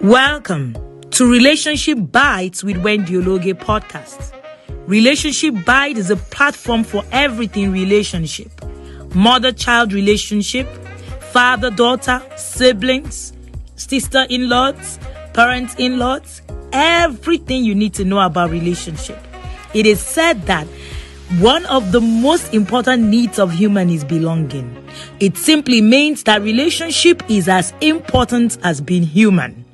Welcome to Relationship Bites with Wendy Ologe podcast. Relationship Bite is a platform for everything relationship. Mother-child relationship, father-daughter, siblings, sister-in-laws, parents-in-laws, everything you need to know about relationship. It is said that one of the most important needs of human is belonging. It simply means that relationship is as important as being human.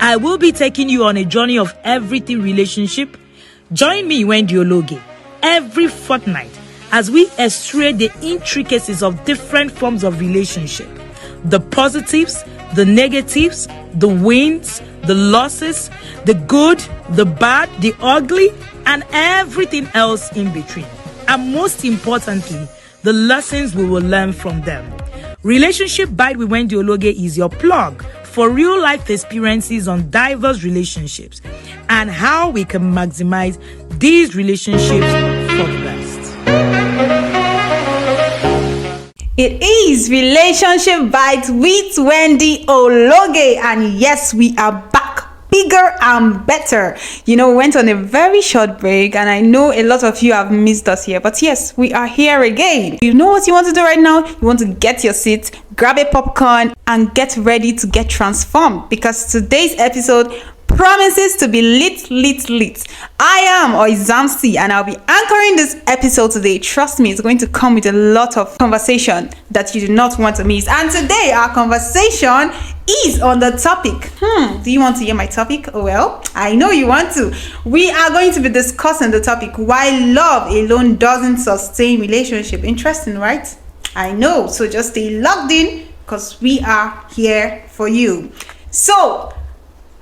I will be taking you on a journey of everything relationship. Join me, Wendy Ologe, every fortnight as we explore the intricacies of different forms of relationship. The positives, the negatives, the wins, the losses, the good, the bad, the ugly, and everything else in between. And most importantly, the lessons we will learn from them. Relationship Bite with Wendy Ologe is your plug for real life experiences on diverse relationships and how we can maximize these relationships for the best. It is Relationship Bites with Wendy Ologe, and yes, we are back bigger and better. We went on a very short break, and I know a lot of you have missed us here, but yes, we are here again. You know what you want to do right now? You want to get your seat, grab a popcorn, and get ready to get transformed, because today's episode promises to be lit. I am Oizamsi, and I'll be anchoring this episode today. Trust me, it's going to come with a lot of conversation that you do not want to miss. And today, our conversation is on the topic. Do you want to hear my topic? Well, I know you want to. We are going to be discussing the topic, why love alone doesn't sustain relationship. Interesting, right? I know. So just stay logged in, because we are here for you. So,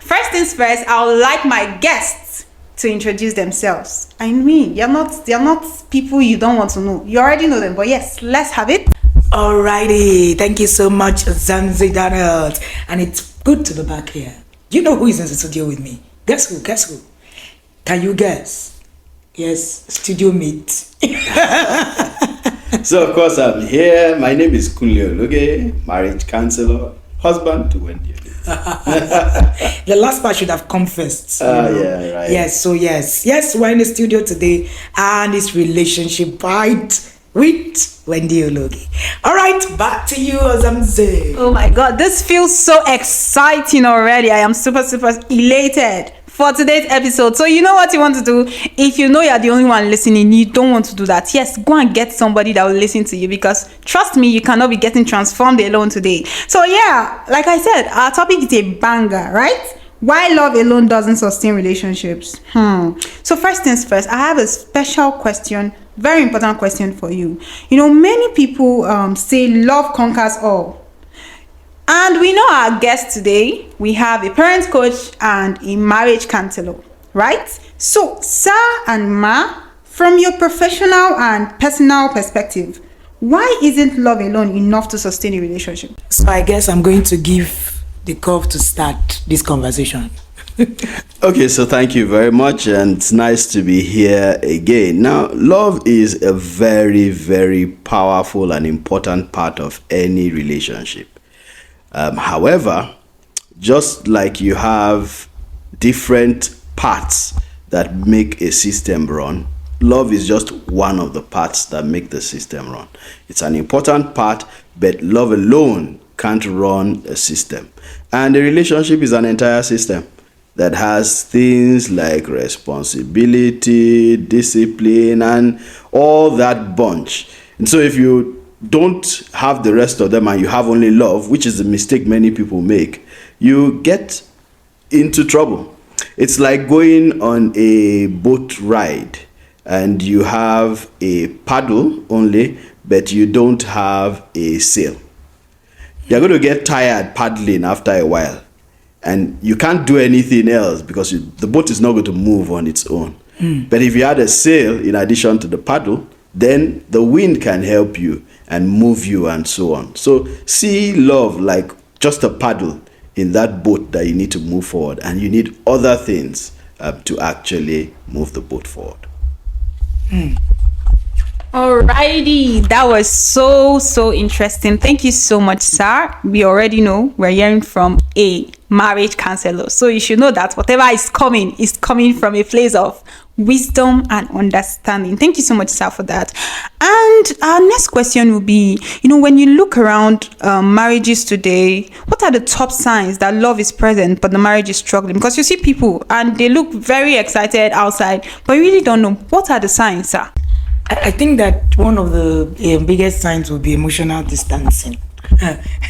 first things first, I would like my guests to introduce themselves. I mean, they're not people you don't want to know. You already know them, but yes, let's have it. Alrighty, thank you so much, Zanzi Donald. And it's good to be back here. You know who is in the studio with me? Guess who? Can you guess? Yes, studio mate. So, of course, I'm here. My name is Wendy Ologe, marriage counselor, husband to Wendy Ologe. The last part should have come first. Yeah, right. Yes, we're in the studio today, and it's Relationship Bite with Wendy Ologe. All right, back to you, Azamze. Oh my God, this feels so exciting already. I am super elated for today's episode. So you know what you want to do? If you know you're the only one listening, you don't want to do that. Yes, go and get somebody that will listen to you, because trust me, you cannot be getting transformed alone today. So yeah, like I said, our topic is a banger, right? Why love alone doesn't sustain relationships. So first things first, I have a special question, very important question for you. Many people say love conquers all. And we know our guest today, we have a parent coach and a marriage counselor, right? So, sir and ma, from your professional and personal perspective, why isn't love alone enough to sustain a relationship? So I guess I'm going to give the curve to start this conversation. Okay, so thank you very much, and it's nice to be here again. Now, love is a very, very powerful and important part of any relationship. However, just like you have different parts that make a system run, love is just one of the parts that make the system run. It's an important part, but love alone can't run a system. And a relationship is an entire system that has things like responsibility, discipline, and all that bunch. And so if you don't have the rest of them and you have only love, which is the mistake many people make, you get into trouble. It's like going on a boat ride and you have a paddle only, but you don't have a sail. You're going to get tired paddling after a while, and you can't do anything else because the boat is not going to move on its own. But if you had a sail in addition to the paddle, then the wind can help you and move you and so on. So see love like just a paddle in that boat that you need to move forward, and you need other things to actually move the boat forward. Alrighty, that was so interesting. Thank you so much, sir. We already know we're hearing from a marriage counselor, so you should know that whatever is coming from a place of wisdom and understanding. Thank you so much, sir, for that. And our next question will be, when you look around marriages today, what are the top signs that love is present but the marriage is struggling? Because you see people and they look very excited outside, but you really don't know. What are the signs, sir? I think that one of the biggest signs will be emotional distancing,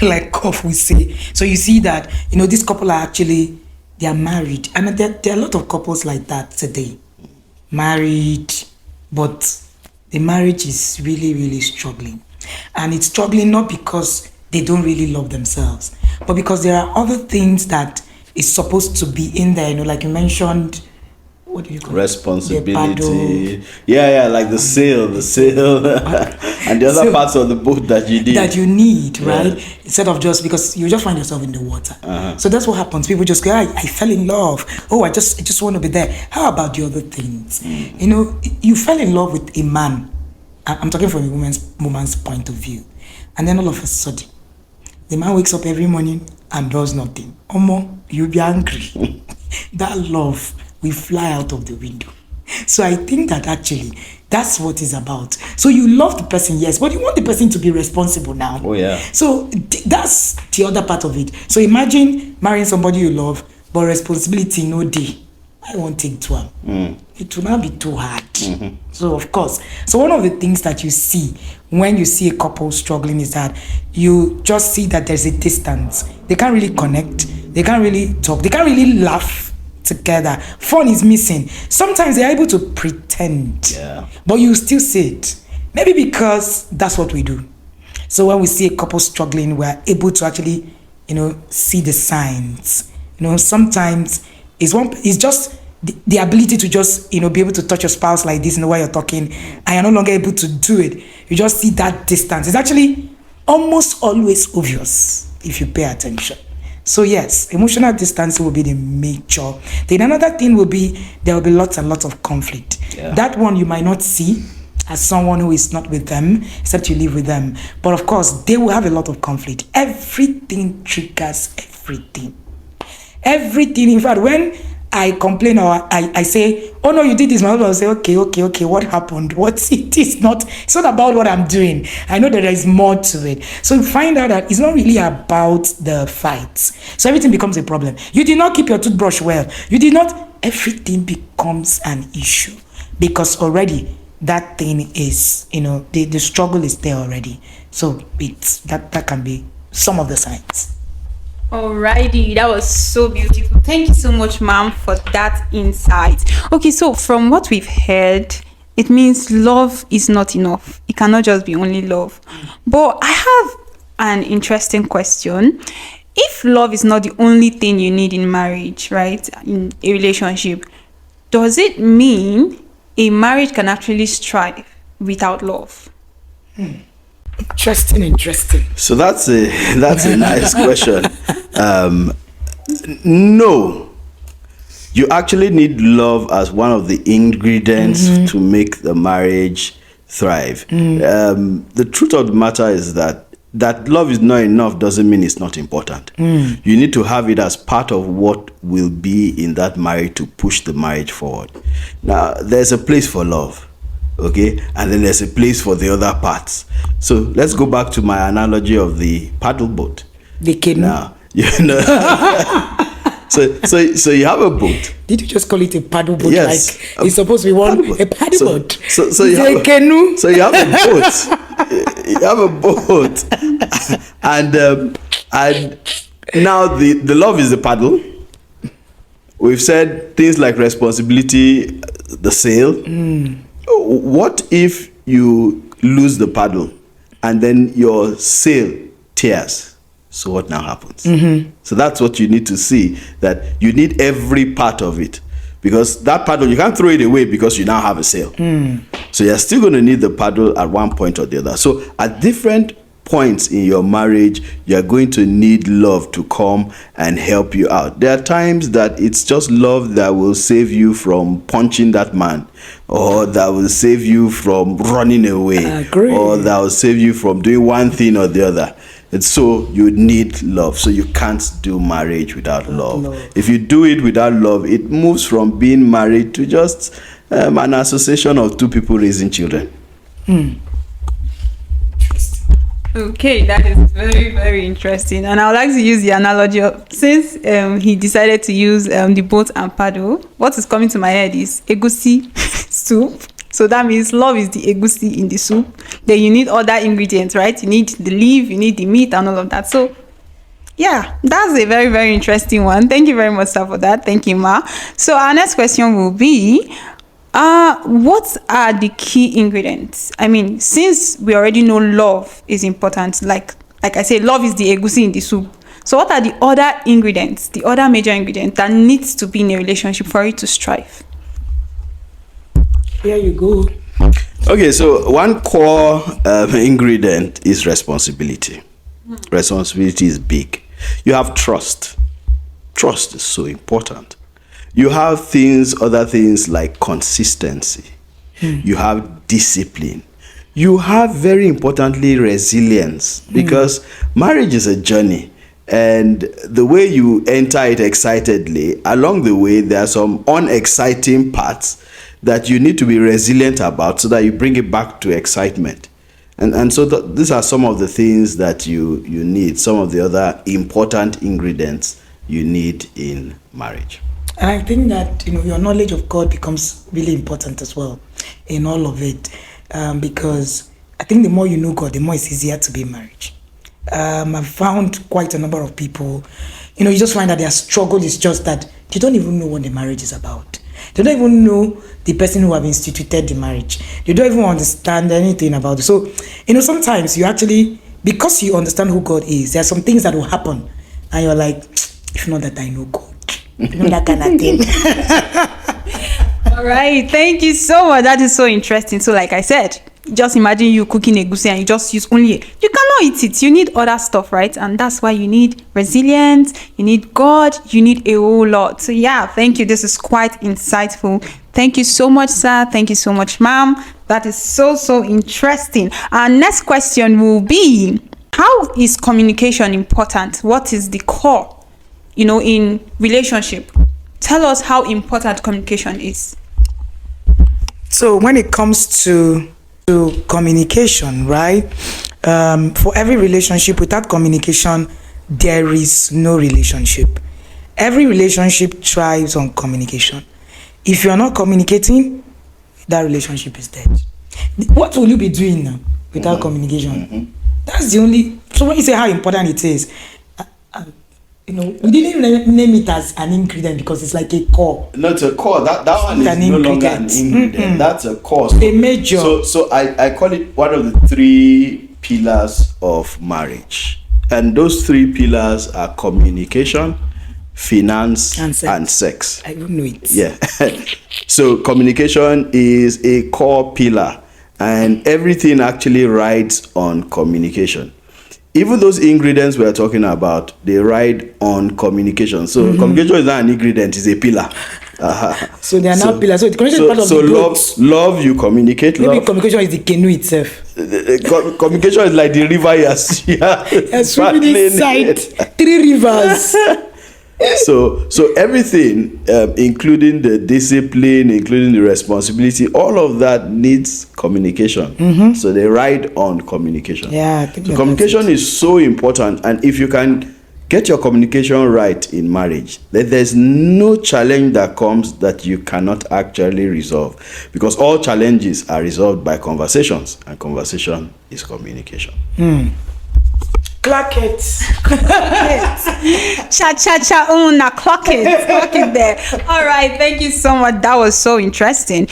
like Kof we say. So you see that, this couple they are married. I mean, there are a lot of couples like that today. Married, but the marriage is really, really struggling. And it's struggling not because they don't really love themselves, but because there are other things that is supposed to be in there, like you mentioned. What do you call responsibility? Like the sail, and the other parts of the boat that you need, right? Instead of just because you just find yourself in the water. So that's what happens. People just go, I fell in love. Oh, I just want to be there. How about the other things? You fell in love with a man. I'm talking from a woman's point of view, and then all of a sudden, the man wakes up every morning and does nothing. Omo, you'll be angry. That love we fly out of the window. So I think that actually that's what it's about. So you love the person, yes, but you want the person to be responsible now. Oh yeah. So that's the other part of it. So imagine marrying somebody you love, but responsibility no day. I won't take to him. It will not be too hard. So of course. So one of the things that you see when you see a couple struggling is that you just see that there's a distance. They can't really connect. They can't really talk. They can't really laugh together. Fun is missing. Sometimes they're able to pretend, but you still see it. Maybe because that's what we do. So when we see a couple struggling, we're able to actually, see the signs. Sometimes it's just the ability to just, be able to touch your spouse like this, while you're talking, and you're no longer able to do it. You just see that distance. It's actually almost always obvious if you pay attention. So yes, emotional distance will be the major. Then another thing will be there will be lots and lots of conflict. That one you might not see as someone who is not with them, except you live with them. But of course, they will have a lot of conflict. Everything triggers everything. Everything. In fact, when I complain or I say, oh no, you did this, my husband will say, okay, what happened? It's not about what I'm doing. I know that there is more to it. So you find out that it's not really about the fights. So everything becomes a problem. You did not keep your toothbrush well. Everything becomes an issue because already that thing is, the struggle is there already. So that can be some of the signs. Alrighty, that was so beautiful. Thank you so much, ma'am, for that insight. Okay, so from what we've heard, it means love is not enough. It cannot just be only love. But I have an interesting question. If love is not the only thing you need in marriage, right, in a relationship, does it mean a marriage can actually strive without love? Interesting. So that's a nice question. No, you actually need love as one of the ingredients to make the marriage thrive. The truth of the matter is that love is not enough doesn't mean it's not important. You need to have it as part of what will be in that marriage to push the marriage forward. Now, there's a place for love. Okay, and then there's a place for the other parts. So let's go back to my analogy of the paddle boat. The canoe. Now, so you have a boat. Did you just call it a paddle boat? Yes, like it's supposed to be a paddle boat. So you have a canoe. So you have a boat. You have a boat, and now the love is the paddle. We've said things like responsibility, the sail. What if you lose the paddle and then your sail tears? So what now happens? So that's what you need to see, that you need every part of it, because that paddle, you can't throw it away because you now have a sail. So you're still going to need the paddle at one point or the other. So at different points in your marriage, you are going to need love to come and help you out. There are times that it's just love that will save you from punching that man, or that will save you from running away, or that will save you from doing one thing or the other. And so you need love. So you can't do marriage without love. If you do it without love, it moves from being married to just an association of two people raising children. Okay, that is very, very interesting. And I would like to use the analogy of, since he decided to use the boat and paddle, what is coming to my head is egusi soup. So that means love is the egusi in the soup. Then you need other ingredients, right? You need the leaf, you need the meat and all of that. So yeah, that's a very, very interesting one. Thank you very much, sir, for that. Thank you, ma. So our next question will be, what are the key ingredients? I mean, since we already know love is important, like I say, love is the egusi in the soup. So what are the other ingredients, the other major ingredients that needs to be in a relationship for it to strive? Here you go. Okay, so one core ingredient is responsibility. Responsibility is big. You have trust. Trust is so important. You have other things like consistency. You have discipline. You have, very importantly, resilience, because marriage is a journey. And the way you enter it excitedly, along the way, there are some unexciting parts that you need to be resilient about so that you bring it back to excitement. And so these are some of the things that you need, some of the other important ingredients you need in marriage. And I think that, your knowledge of God becomes really important as well in all of it, because I think the more you know God, the more it's easier to be in marriage. I've found quite a number of people, you just find that their struggle is just that they don't even know what the marriage is about. They don't even know the person who have instituted the marriage. They don't even understand anything about it. So, sometimes you actually, because you understand who God is, there are some things that will happen, and you're like, if not that I know God. That kind of thing. All right, thank you so much. That is so interesting. So like I said, just imagine you cooking egusi and you just use only it. You cannot eat it. You need other stuff, right? And that's why you need resilience, you need God, you need a whole lot. So yeah, thank you. This is quite insightful. Thank you so much, sir. Thank you so much, ma'am. That is so interesting. Our next question will be, how is communication important? What is the core, in relationship? Tell us how important communication is. So when it comes to communication, right? For every relationship, without communication, there is no relationship. Every relationship thrives on communication. If you're not communicating, that relationship is dead. What will you be doing now without communication? That's the only. So when you say how important it is, we didn't even name it as an ingredient because it's like a core. Not a core. That one is no longer an ingredient. That's a core. A major. So I call it one of the three pillars of marriage, and those three pillars are communication, finance, and sex. I don't know it. Yeah. So communication is a core pillar, and everything actually rides on communication. Even those ingredients we are talking about, they ride on communication. So communication is not an ingredient; it's a pillar. So they are now pillars. So the communication is part of the boat. love you communicate. Maybe communication is the canoe itself. Communication is like the river you are swimming inside 3 rivers. So everything, including the discipline, including the responsibility, all of that needs communication. So they ride on communication. Yeah, I think so communication is so important, and if you can get your communication right in marriage, then there's no challenge that comes that you cannot actually resolve, because all challenges are resolved by conversations, and conversation is communication. Clock it. Cha una, clock it there. All right, thank you so much. That was so interesting.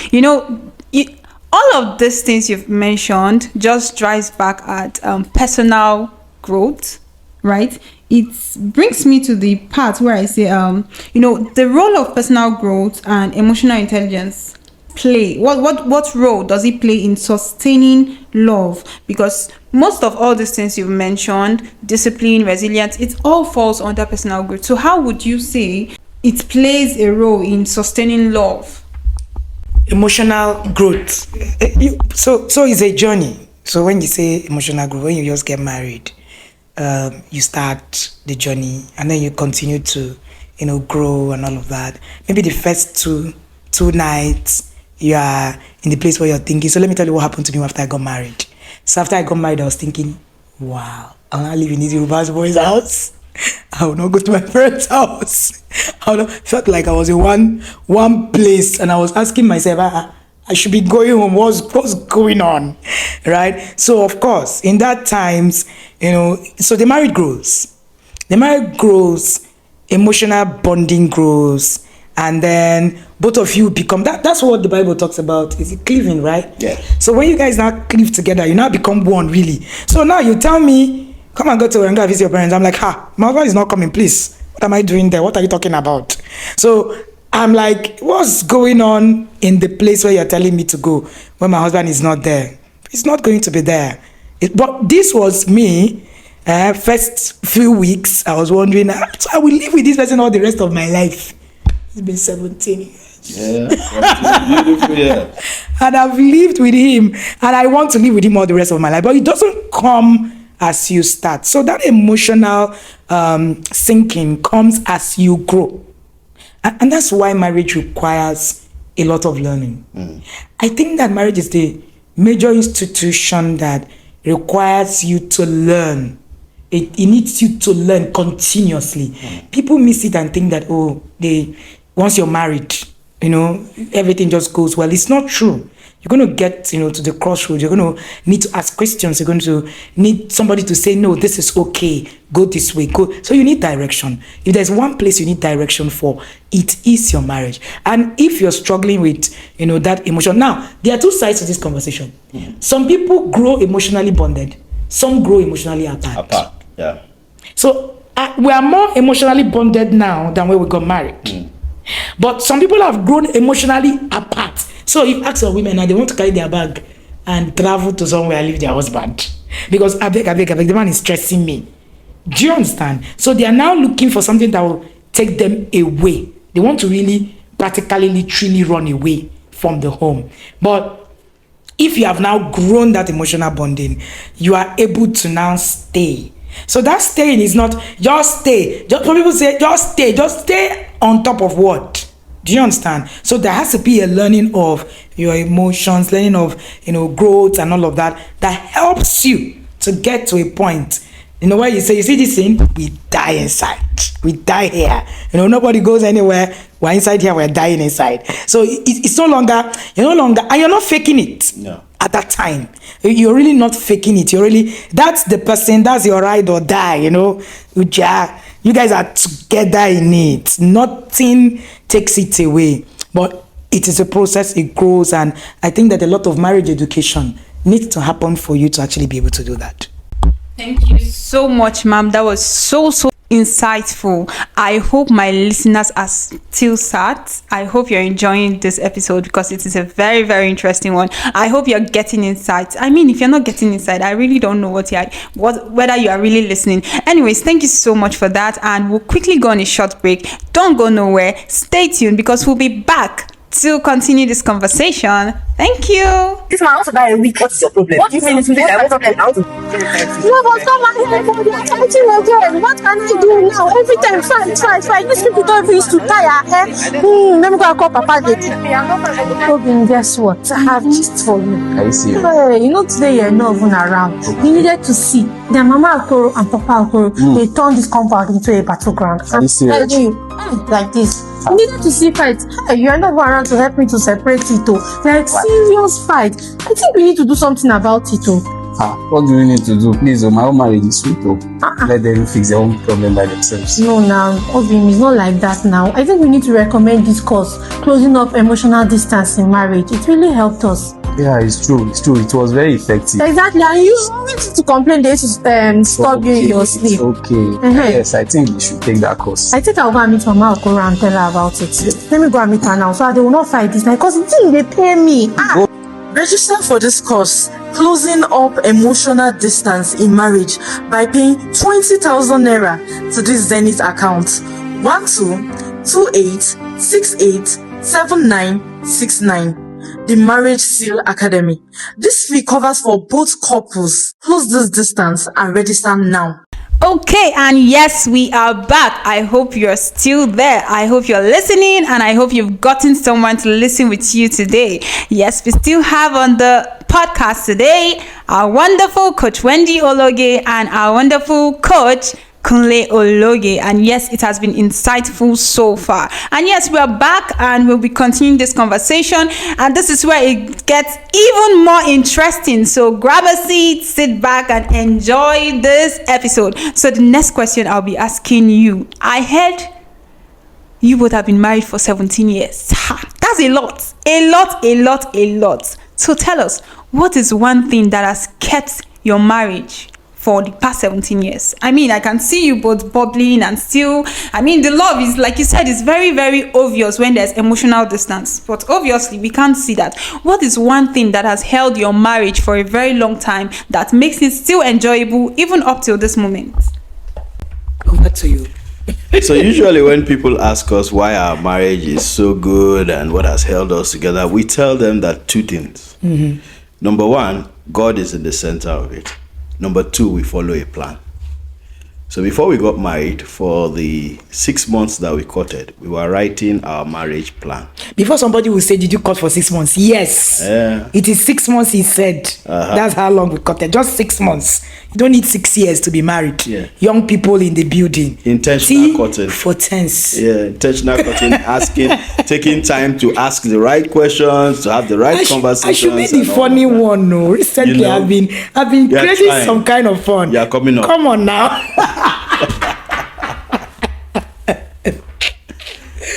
All of these things you've mentioned just drives back at personal growth, right? It brings me to the part where I say, the role of personal growth and emotional intelligence play? What role does it play in sustaining love? Because most of all these things you've mentioned, discipline, resilience, it all falls under personal growth. So how would you say it plays a role in sustaining love? Emotional growth. So it's a journey. So when you say emotional growth, when you just get married, you start the journey and then you continue to, grow and all of that. Maybe the first two nights you are in the place where you're thinking. So let me tell you what happened to me after I got married. So after I got married, I was thinking, wow, I'm not living in this Yoruba's boy's house. I will not go to my parents' house. Felt like I was in one place, and I was asking myself, I should be going home. What's going on, right? So of course, in that times, so the marriage grows. The marriage grows, emotional bonding grows, and then both of you become that. That's what the Bible talks about. Is it cleaving, right? Yeah. So when you guys now cleave together, you now become one, really. So now you tell me, come and go to and go visit your parents. I'm like, my husband is not coming, please. What am I doing there? What are you talking about? So I'm like, what's going on in the place where you're telling me to go when my husband is not there? He's not going to be there. But this was me. First few weeks, I was wondering, so I will live with this person all the rest of my life. It's been 17 years. Yeah, beautiful, yeah. And I've lived with him, and I want to live with him all the rest of my life. But it doesn't come as you start. So that emotional sinking comes as you grow. And that's why marriage requires a lot of learning. I think that marriage is the major institution that requires you to learn. It needs you to learn continuously. People miss it and think that, once you're married, everything just goes well. It's not true. You're going to get, to the crossroads. You're going to need to ask questions. You're going to need somebody to say, no, this is okay. Go this way. Go. So you need direction. If there's one place you need direction for, it is your marriage. And if you're struggling with, that emotion. Now, there are two sides to this conversation. Some people grow emotionally bonded. Some grow emotionally apart. Yeah. So we are more emotionally bonded now than when we got married. But some people have grown emotionally apart. So you ask some women now, they want to carry their bag and travel to somewhere and leave their husband. Because I beg, the man is stressing me. Do you understand? So they are now looking for something that will take them away. They want to really practically, literally run away from the home. But if you have now grown that emotional bonding, you are able to now stay. So that staying is not just stay. Some people say just stay. Just stay on top of what? Do you understand? So there has to be a learning of your emotions, learning of, growth and all of that helps you to get to a point. Where you say, you see this thing? We die inside. We die here. Nobody goes anywhere. We're inside here. We're dying inside. So it's no longer, and you're not faking it. No. At that time, you're really not faking it. That's the person, that's your ride or die, You guys are together in it. Nothing takes it away. But it is a process, it grows. And I think that a lot of marriage education needs to happen for you to actually be able to do that. Thank you so much, ma'am. That was so insightful. I hope my listeners are still sat. I hope you're enjoying this episode because it is a very, very interesting one. I hope you're getting insights. I mean, if you're not getting insight, I really don't know whether you are really listening. Anyways, thank you so much for that, and we'll quickly go on a short break. Don't go nowhere. Stay tuned because we'll be back to continue this conversation. Thank you. This man wants to buy a week. What's your problem? What do you mean it's me? I want to. No, but come on, they are fighting again. What can I do now? Every time, fight. These people don't even used to tire. Let me go and call Papa again. Robin, guess what? I have gist for you. I see. Hey, today you're not even around. You needed to see their Mama Okoro and Papa Okoro. They turned this compound into a battleground. Are you serious? Like this. You needed to see fight. Hey, you are not around to help me to separate it. Like serious fight. I think we need to do something about it. What do we need to do? Please, my own marriage is sweet. Let them fix their own problem by themselves. No, now, Ovim, it's not like that now. I think we need to recommend this course, Closing Up Emotional Distance in Marriage. It really helped us. Yeah, it's true. It's true. It was very effective. Exactly, and you always to complain they used to stop you in your sleep. It's okay. Yes, I think we should take that course. I think I'll go and meet Mama Okoro and tell her about it. Let me go and meet her now so they will not fight this night because the thing they pay me. Register for this course, Closing Up Emotional Distance in Marriage, by paying 20,000 naira to this Zenith account 1228687969. The Marriage Seal Academy. This fee covers for both couples. Close this distance and register now. Okay, and yes, we are back. I hope you're still there. I hope you're listening, and I hope you've gotten someone to listen with you today. Yes, we still have on the podcast today our wonderful coach Wendy Ologe and our wonderful coach Kunle Ologe, and yes, it has been insightful so far. And yes, we are back and we'll be continuing this conversation, and this is where it gets even more interesting. So grab a seat, sit back and enjoy this episode. So the next question I'll be asking you, I heard you both have been married for 17 years. That's a lot. So tell us, what is one thing that has kept your marriage for the past 17 years? I mean, I can see you both bubbling and still, I mean, the love is, like you said, is very, very obvious when there's emotional distance. But obviously, we can't see that. What is one thing that has held your marriage for a very long time that makes it still enjoyable even up till this moment? Over to you. So usually when people ask us why our marriage is so good and what has held us together, we tell them that two things. Mm-hmm. Number one, God is in the center of it. Number two, we follow a plan. So before we got married, for the 6 months that we courted, we were writing our marriage plan. Before somebody will say, did you court for 6 months? Yes. Yeah. It is 6 months, he said. That's how long we courted. Just 6 months. You don't need 6 years to be married. Yeah. Young people in the building. Intentional courting. For tense. Yeah, intentional courting, taking time to ask the right questions, to have the right conversations. I should be the funny one, no. Recently, I've been creating trying. some kind of fun. Yeah, coming up. Come on now.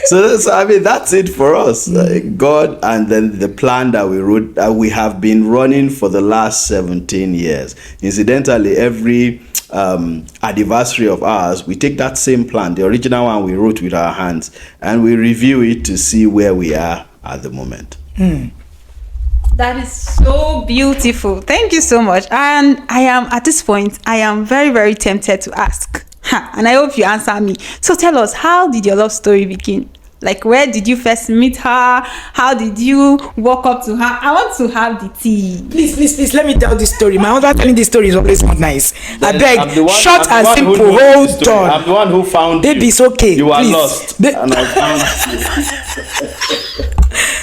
So I mean, that's it for us. God, and then the plan that we wrote, that we have been running for the last 17 years. Incidentally, every anniversary of ours, we take that same plan, the original one we wrote with our hands, and we review it to see where we are at the moment. That is so beautiful. Thank you so much. And I am, at this point, I am very, very tempted to ask. And I hope you answer me. So tell us, how did your love story begin? Like, where did you first meet her? How did you walk up to her? I want to have the tea. Please, let me tell this story. My mother telling this story is always not nice. I beg, short and simple, hold on. I'm the one who found Baby, you. it's okay. You are please. lost, and I found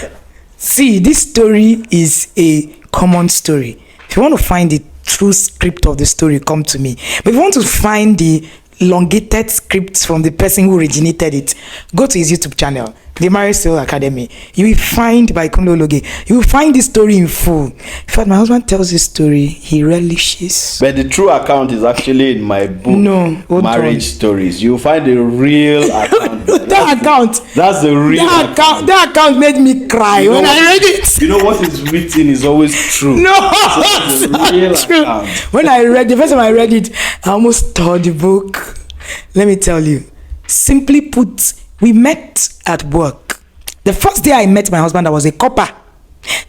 you. See, this story is a common story. If you want to find the true script of the story, come to me. But if you want to find the elongated scripts from the person who originated it, go to his YouTube channel, The Marriage Seal Academy. You will find, by Kunle Ologe, you will find the story in full. In fact, my husband tells this story, he relishes. But the true account is actually in my book, Marriage Stories. You'll find the real account. That's the real account. That account made me cry when I read it. You know what is written is always true. No, so it's the real true. account. When I read, the first time I read it, I almost tore the book. Let me tell you, simply put, we met at work. The first day I met my husband, I was a copper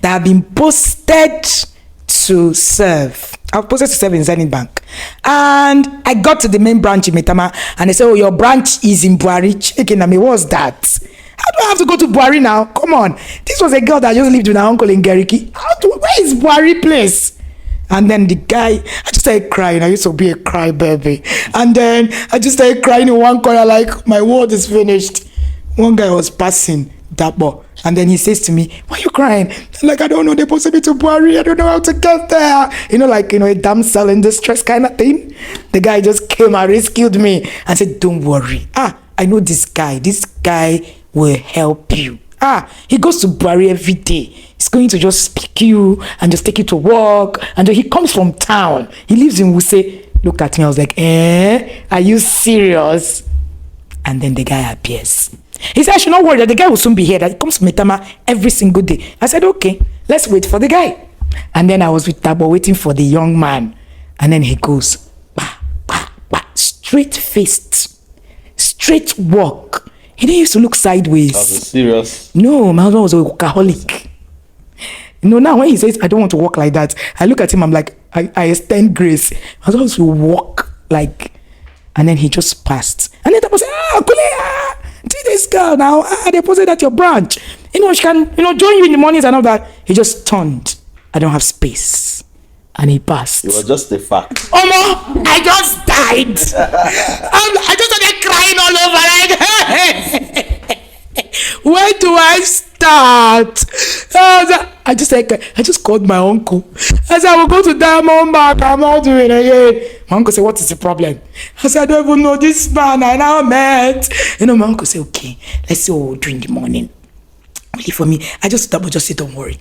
that had been posted to serve. I was posted to serve in Zenith Bank. And I got to the main branch in Metama, and they said, oh, your branch is in Buhari. Chicken, I mean, what's that? How do I have to go to Buhari now? Come on. This was a girl that just lived with her uncle in Gariki. Where is Buhari place? And then the guy, I just started crying. I used to be a cry baby. And then I just started crying in one corner like, my world is finished. One guy was passing that ball. And then he says to me, why are you crying? I'm like, I don't know. They posted me to Buhari. I don't know how to get there. A damsel in distress kind of thing. The guy just came and rescued me and said, don't worry. I know this guy. This guy will help you. He goes to Buhari every day. He's going to just pick you and just take you to work. And he comes from town. He lives in Wuse. Look at me. I was like, are you serious? And then the guy appears. He said, I should not worry that the guy will soon be here, that he comes to Metama every single day. I said, okay, let's wait for the guy. And then I was with Tabo waiting for the young man. And then he goes, bah, bah, bah, straight faced, straight walk. He didn't used to look sideways. That's serious. No, my husband was a workaholic. Now when he says, I don't want to walk like that, I look at him, I'm like, I extend grace. I was supposed to walk like, and then he just passed. And then I was see this girl now, they posted at your branch. She can, join you in the mornings and all that. He just turned. I don't have space. And he passed. It was just a fact. Omo, I just died. I just started crying all over like, where do I start? I just called my uncle. I said, I will go to Diamond Back. I'm not doing it again. My uncle said, what is the problem? I said, I don't even know this man I now met. My uncle said, okay, let's see what we'll do in the morning. Only for me, I just say, don't worry.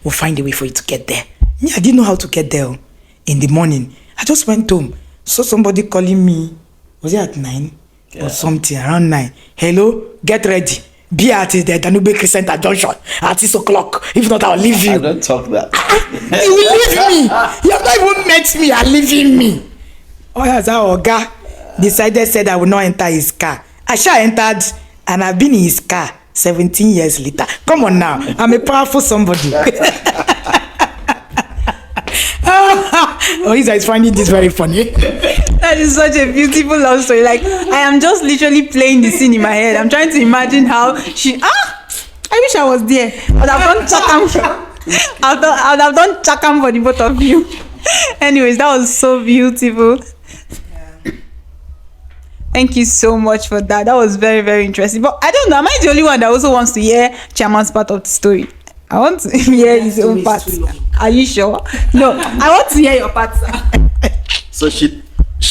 We'll find a way for you to get there. Me, I didn't know how to get there in the morning. I just went home, saw somebody calling me. Was it at 9 or something, around 9? Hello, get ready. Be at the Danube Center Junction at 6 o'clock. If not, I'll leave you. I don't talk that. You will leave me. You have not even met me. You're leaving me. Oh, yes, our guy said I will not enter his car. I shall entered, and I've been in his car 17 years later. Come on now. I'm a powerful somebody. Isa is finding this very funny. That is such a beautiful love story. Like, I am just literally playing the scene in my head. I'm trying to imagine how she. I wish I was there. I'd have done chakam. I'd have done chakam for the both of you. Anyways, that was so beautiful. Thank you so much for that. That was very, very interesting. But I don't know. Am I the only one that also wants to hear Chairman's part of the story? I want to hear his own part. Are you sure? No, I want to hear your part, sir. So she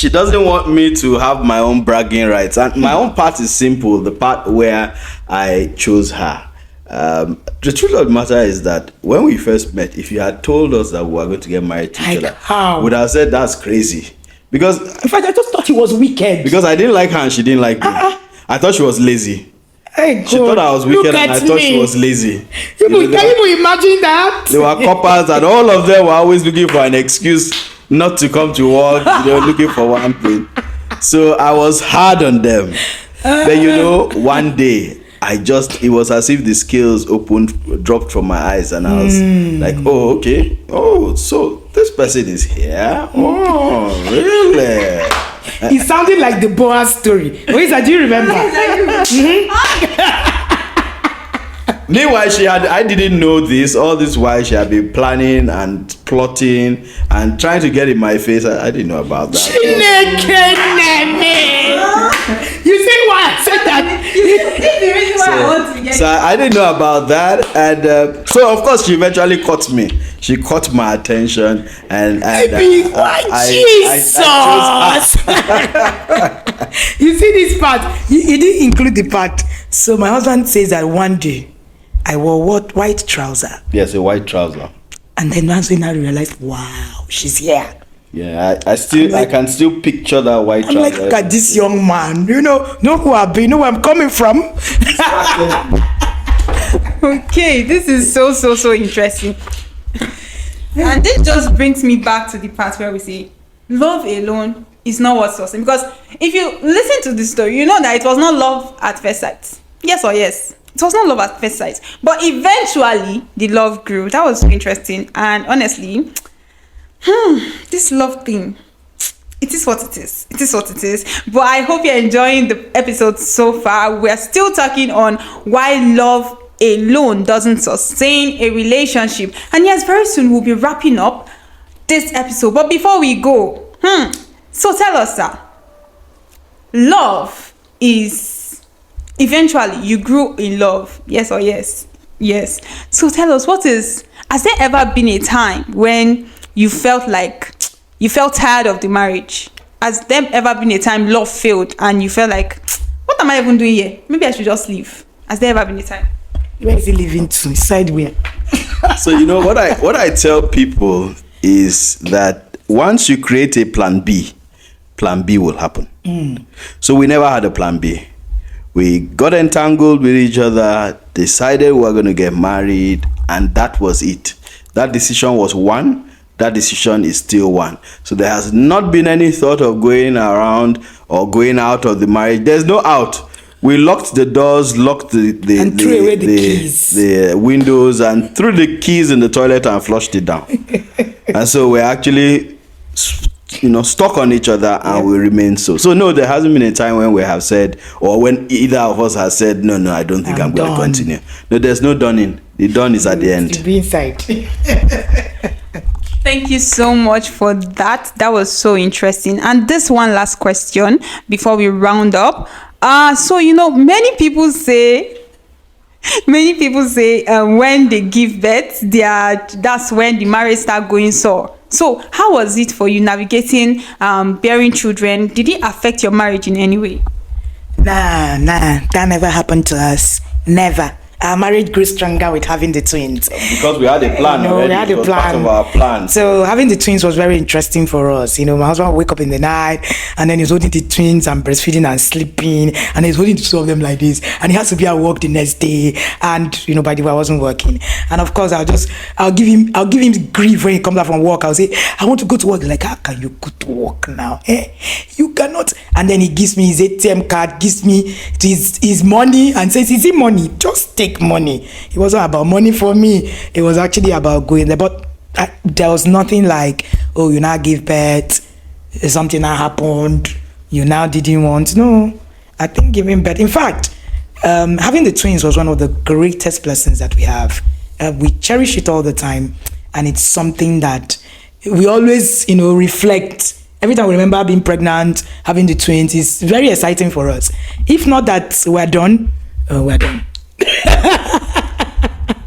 doesn't want me to have my own bragging rights, and my own part is simple. The part where I chose her. The truth of the matter is that when we first met, if you had told us that we were going to get married to each other, would have said that's crazy. Because in fact, I just thought he was wicked. Because I didn't like her and she didn't like me. I thought she was lazy. Hey, she thought I was wicked and I thought she was lazy. Can you imagine that? They were coppers and all of them were always looking for an excuse not to come to work. They were looking for one thing. So I was hard on them. But one day, it was as if the scales dropped from my eyes, and I was like, oh, okay. Oh, so this person is here? Oh, really? It sounded like the Boaz story. Oisa, do you remember? Meanwhile, I didn't know this. All this while she had been planning and plotting and trying to get in my face. I didn't know about that. You see why I said that? So I didn't know about that, and so of course she eventually caught me. She caught my attention, and Jesus! You see this part? He didn't include the part. So my husband says that one day I wore white trouser. Yes, a white trouser. And then once I realized, wow, she's here. Yeah, I can still picture that white trouser. I'm like, look at this young man. Know who I've been, where I'm coming from. Okay, this is so interesting. And this just brings me back to the part where we say love alone is not what sustains. Because if you listen to the story, you know that it was not love at first sight. Yes or yes? It was not love at first sight. But eventually, the love grew. That was interesting. And honestly, this love thing, it is what it is. It is what it is. But I hope you're enjoying the episode so far. We're still talking on why love alone doesn't sustain a relationship. And yes, very soon we'll be wrapping up this episode. But before we go, so tell us that love is eventually you grew in love. Yes or yes? Yes. So tell us, has there ever been a time when you felt tired of the marriage? Has there ever been a time love failed and you felt like, what am I even doing here? Maybe I should just leave. Has there ever been a time? Where is he living to? Side where? So what I tell people is that once you create a plan B will happen. So we never had a plan B. We got entangled with each other, decided we were going to get married, and that was it. That decision was one. That decision is still one. So there has not been any thought of going around or going out of the marriage. There's no out. We locked the doors, locked the threw away the keys, the windows, and threw the keys in the toilet and flushed it down. And so we're actually, stuck on each other, and we remain so. So no, there hasn't been a time when we have said, or when either of us has said, no, I don't think I'm going to continue. No, there's no dunning. The done is at the end. To be inside. Thank you so much for that. That was so interesting. And this one last question before we round up. So many people say when they give birth, that's when the marriage start going sour. So how was it for you navigating bearing children? Did it affect your marriage in any way? Nah, that never happened to us. Never. Our marriage grew stronger with having the twins. Because we had a plan already. We had a plan. Part of our plan. So having the twins was very interesting for us. My husband would wake up in the night, and then he's holding the twins and breastfeeding and sleeping, and he's holding the two of them like this, and he has to be at work the next day. And by the way, I wasn't working, and of course I'll give him grief when he comes out from work. I'll say, I want to go to work. Like, how can you go to work now? You cannot. And then he gives me his ATM card, gives me his money, and says, is it money? Just take money. It wasn't about money for me. It was actually about going there. But there was nothing like, oh, you now give birth, something that happened, you now didn't want. No, I think giving birth, in fact, having the twins was one of the greatest blessings that we have. We cherish it all the time, and it's something that we always reflect. Every time we remember being pregnant, having the twins, is very exciting for us. If not that we're done, we're done.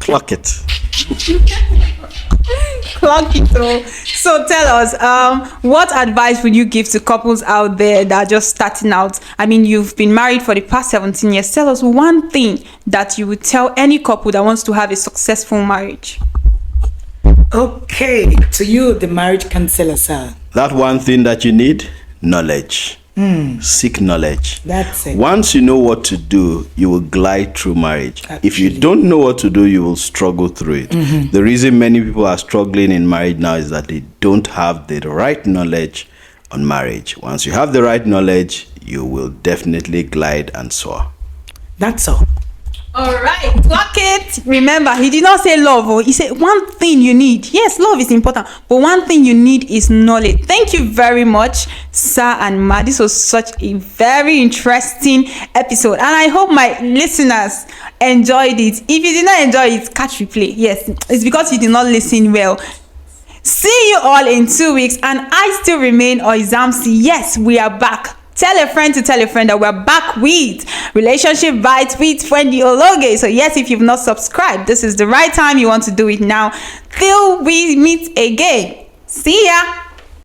Clock it. Clock it though. So tell us, what advice would you give to couples out there that are just starting out? I mean, you've been married for the past 17 years. Tell us one thing that you would tell any couple that wants to have a successful marriage. Okay, to you, the marriage counselor, sir. That one thing that you need, knowledge. Seek knowledge. That's it. Once you know what to do, you will glide through marriage. Actually. If you don't know what to do, you will struggle through it. The reason many people are struggling in marriage now is that they don't have the right knowledge on marriage. Once you have the right knowledge, you will definitely glide and soar. That's all. All right, clock it. Remember, he did not say love. Oh, he said one thing you need. Yes, love is important, but one thing you need is knowledge. Thank you very much, sir and ma. This was such a very interesting episode, and I hope my listeners enjoyed it. If you did not enjoy it, catch replay. Yes, it's because you did not listen well. See you all in 2 weeks, and I still remain Oizamsi. Yes, we are back. Tell a friend to tell a friend that we're back with Relationship Bites with Wendy Ologe. So yes, if you've not subscribed, this is the right time. You want to do it now till we meet again. See ya.